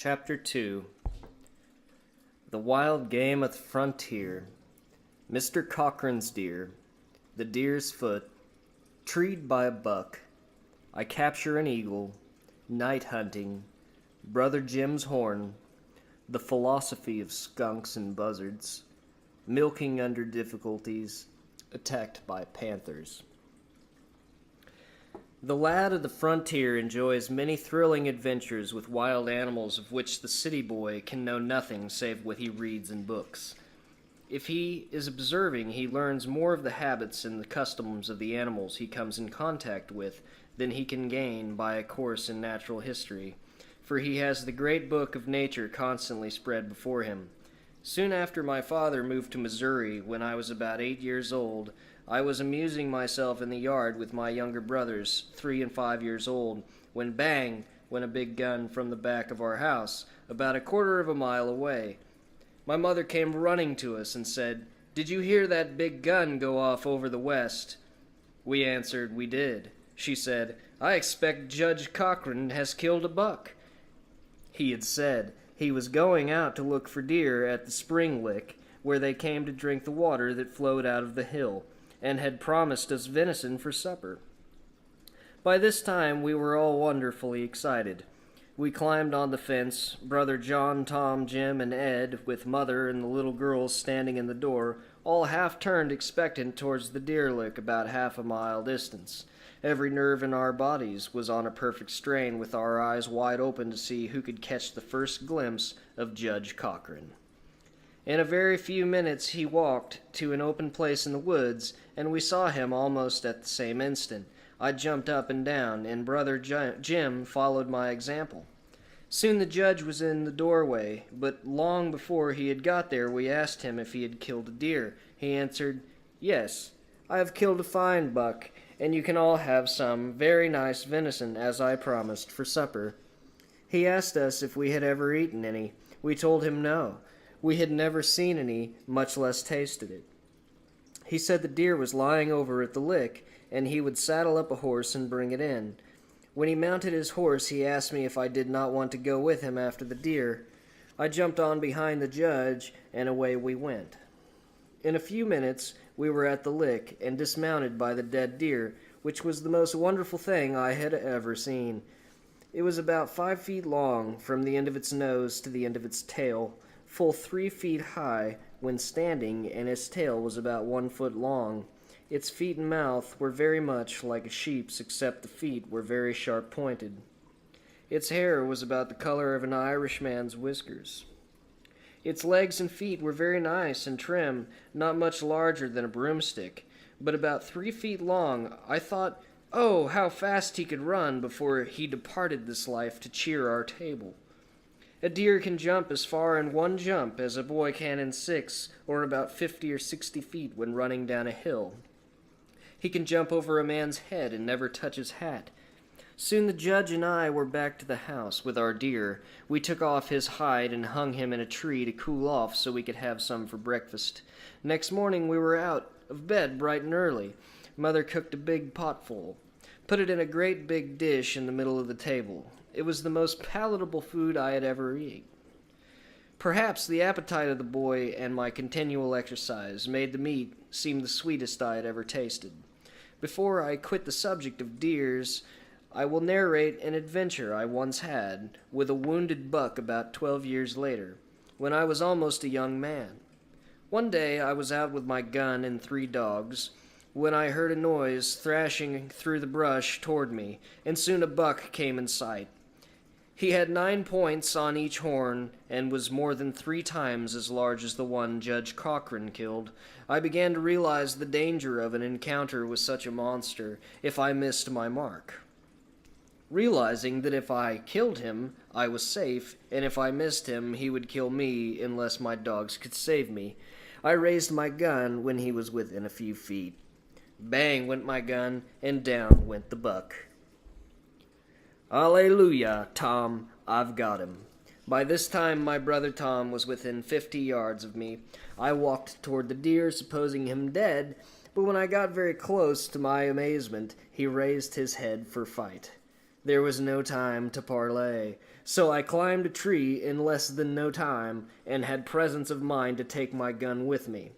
Chapter 2. The Wild Game at the Frontier. Mr. Cochrane's Deer. The Deer's Foot. Treed by a Buck. I Capture an Eagle. Night Hunting. Brother Jim's Horn. The Philosophy of Skunks and Buzzards. Milking Under Difficulties. Attacked by Panthers. The lad of the frontier enjoys many thrilling adventures with wild animals of which the city boy can know nothing save what he reads in books. If he is observing, he learns more of the habits and the customs of the animals he comes in contact with than he can gain by a course in natural history, for he has the great book of nature constantly spread before him. Soon after my father moved to Missouri, when I was about 8 years old, I was amusing myself in the yard with my younger brothers, 3 and 5 years old, when bang went a big gun from the back of our house, about a quarter of a mile away. My mother came running to us and said, "Did you hear that big gun go off over the west?" We answered, "We did." She said, "I expect Judge Cochrane has killed a buck." He had said he was going out to look for deer at the spring lick, where they came to drink the water that flowed out of the hill, and had promised us venison for supper. By this time we were all wonderfully excited. We climbed on the fence, Brother John, Tom, Jim, and Ed, with Mother and the little girls standing in the door, all half-turned expectant towards the deer lick about half a mile distance. Every nerve in our bodies was on a perfect strain, with our eyes wide open to see who could catch the first glimpse of Judge Cochrane. In a very few minutes he walked to an open place in the woods, and we saw him almost at the same instant. I jumped up and down, and Brother Jim followed my example. Soon the judge was in the doorway, but long before he had got there we asked him if he had killed a deer. He answered, "Yes, I have killed a fine buck, and you can all have some very nice venison, as I promised, for supper." He asked us if we had ever eaten any. We told him no. We had never seen any, much less tasted it. He said the deer was lying over at the lick, and he would saddle up a horse and bring it in. When he mounted his horse, he asked me if I did not want to go with him after the deer. I jumped on behind the judge, and away we went. In a few minutes, we were at the lick, and dismounted by the dead deer, which was the most wonderful thing I had ever seen. It was about 5 feet long, from the end of its nose to the end of its tail, full 3 feet high when standing, and its tail was about 1 foot long. Its feet and mouth were very much like a sheep's, except the feet were very sharp-pointed. Its hair was about the color of an Irishman's whiskers. Its legs and feet were very nice and trim, not much larger than a broomstick, but about 3 feet long. I thought, oh, how fast he could run before he departed this life to cheer our table. A deer can jump as far in one jump as a boy can in 6, or about 50 or 60 feet when running down a hill. He can jump over a man's head and never touch his hat. Soon the judge and I were back to the house with our deer. We took off his hide and hung him in a tree to cool off so we could have some for breakfast. Next morning we were out of bed bright and early. Mother cooked a big potful, put it in a great big dish in the middle of the table. It was the most palatable food I had ever eaten. Perhaps the appetite of the boy and my continual exercise made the meat seem the sweetest I had ever tasted. Before I quit the subject of deers, I will narrate an adventure I once had with a wounded buck about 12 years later, when I was almost a young man. One day I was out with my gun and 3 dogs, when I heard a noise thrashing through the brush toward me, and soon a buck came in sight. He had 9 points on each horn, and was more than 3 times as large as the one Judge Cochrane killed. I began to realize the danger of an encounter with such a monster if I missed my mark. Realizing that if I killed him, I was safe, and if I missed him, he would kill me unless my dogs could save me, I raised my gun when he was within a few feet. Bang went my gun, and down went the buck. Alleluia, Tom, I've got him. By this time my brother Tom was within 50 yards of me. I walked toward the deer, supposing him dead, but when I got very close, to my amazement, he raised his head for fight. There was no time to parley, so I climbed a tree in less than no time and had presence of mind to take my gun with me.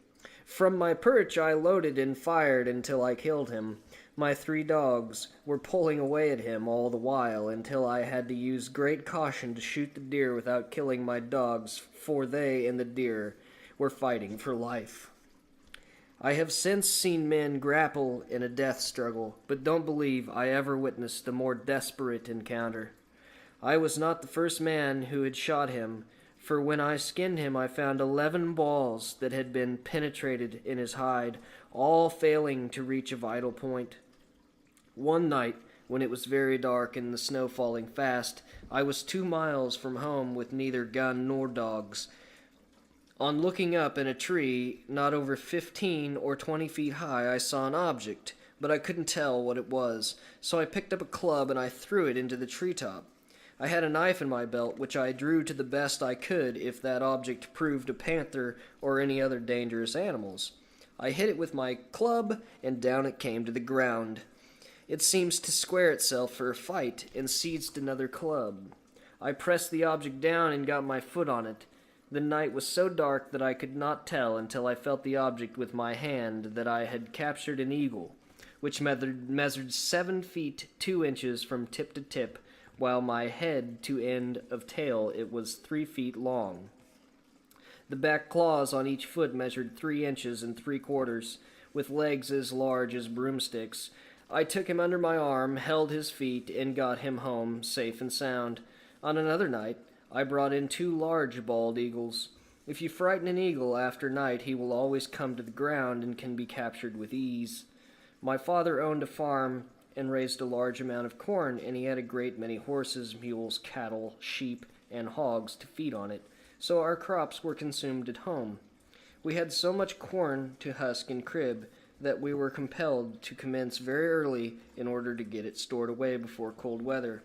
From my perch I loaded and fired until I killed him. My 3 dogs were pulling away at him all the while until I had to use great caution to shoot the deer without killing my dogs, for they and the deer were fighting for life. I have since seen men grapple in a death struggle, but don't believe I ever witnessed a more desperate encounter. I was not the first man who had shot him, for when I skinned him I found 11 balls that had been penetrated in his hide, all failing to reach a vital point. One night, when it was very dark and the snow falling fast, I was 2 miles from home with neither gun nor dogs. On looking up in a tree not over 15 or 20 feet high, I saw an object, but I couldn't tell what it was, so I picked up a club and I threw it into the treetop. I had a knife in my belt, which I drew to the best I could if that object proved a panther or any other dangerous animals. I hit it with my club, and down it came to the ground. It seems to square itself for a fight, and seized another club. I pressed the object down and got my foot on it. The night was so dark that I could not tell until I felt the object with my hand that I had captured an eagle, which measured 7 feet 2 inches from tip to tip, while my head to end of tail it was 3 feet long. The back claws on each foot measured 3 inches and 3/4, with legs as large as broomsticks. I took him under my arm, held his feet, and got him home safe and sound. On another night, I brought in 2 large bald eagles. If you frighten an eagle after night, he will always come to the ground and can be captured with ease. My father owned a farm and raised a large amount of corn, and he had a great many horses, mules, cattle, sheep, and hogs to feed on it, so our crops were consumed at home. We had so much corn to husk and crib that we were compelled to commence very early in order to get it stored away before cold weather.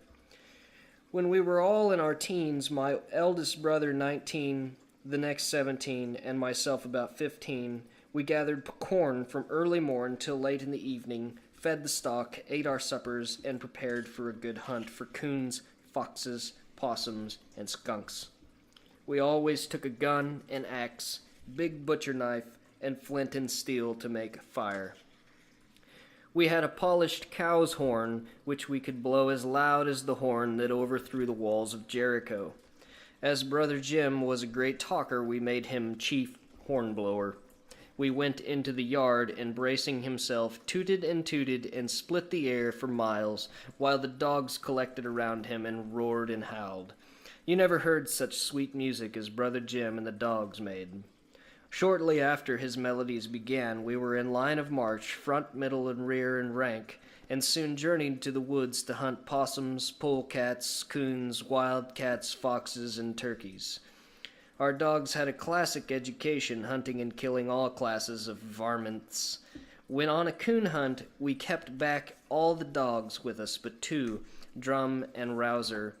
When we were all in our teens, my eldest brother 19, the next 17, and myself about 15, we gathered corn from early morn till late in the evening, fed the stock, ate our suppers, and prepared for a good hunt for coons, foxes, possums, and skunks. We always took a gun, an axe, big butcher knife, and flint and steel to make fire. We had a polished cow's horn, which we could blow as loud as the horn that overthrew the walls of Jericho. As Brother Jim was a great talker, we made him chief hornblower. We went into the yard, and bracing himself, tooted and split the air for miles, while the dogs collected around him and roared and howled. You never heard such sweet music as Brother Jim and the dogs made. Shortly after his melodies began, we were in line of march, front, middle, and rear and rank, and soon journeyed to the woods to hunt possums, polecats, coons, wildcats, foxes, and turkeys. Our dogs had a classic education, hunting and killing all classes of varmints. When on a coon hunt, we kept back all the dogs with us but 2, Drum and Rouser.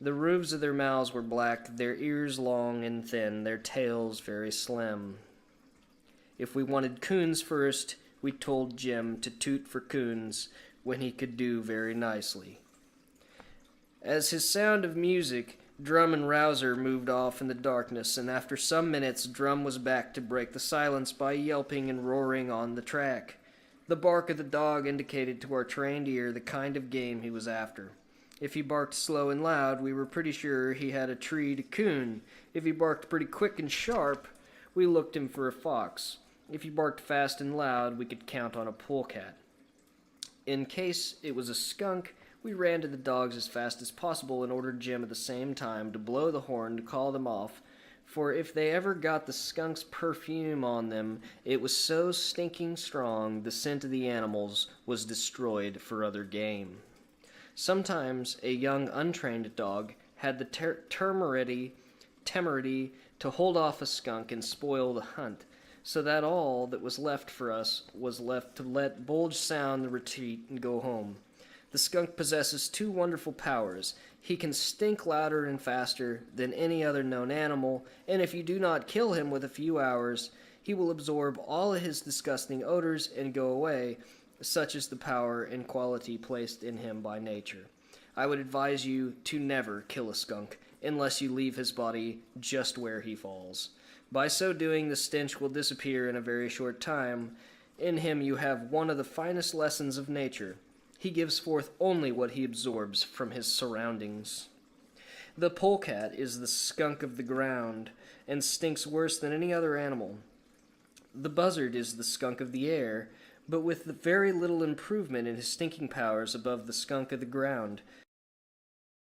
The roofs of their mouths were black, their ears long and thin, their tails very slim. If we wanted coons first, we told Jim to toot for coons, when he could do very nicely. As his sound of music, Drum and Rouser moved off in the darkness, and after some minutes Drum was back to break the silence by yelping and roaring on the track. The bark of the dog indicated to our trained ear the kind of game he was after. If he barked slow and loud, we were pretty sure he had a treed coon. If he barked pretty quick and sharp, we looked him for a fox. If he barked fast and loud, we could count on a polecat. In case it was a skunk, we ran to the dogs as fast as possible and ordered Jim at the same time to blow the horn to call them off, for if they ever got the skunk's perfume on them, it was so stinking strong the scent of the animals was destroyed for other game. Sometimes a young untrained dog had the temerity to hold off a skunk and spoil the hunt, so that all that was left for us was left to let Bulge sound the retreat and go home. The skunk possesses 2 wonderful powers. He can stink louder and faster than any other known animal, and if you do not kill him with a few hours, he will absorb all of his disgusting odors and go away. Such is the power and quality placed in him by nature. I would advise you to never kill a skunk unless you leave his body just where he falls. By so doing, the stench will disappear in a very short time. In him you have one of the finest lessons of nature. He gives forth only what he absorbs from his surroundings. The polecat is the skunk of the ground, and stinks worse than any other animal. The buzzard is the skunk of the air, but with very little improvement in his stinking powers above the skunk of the ground.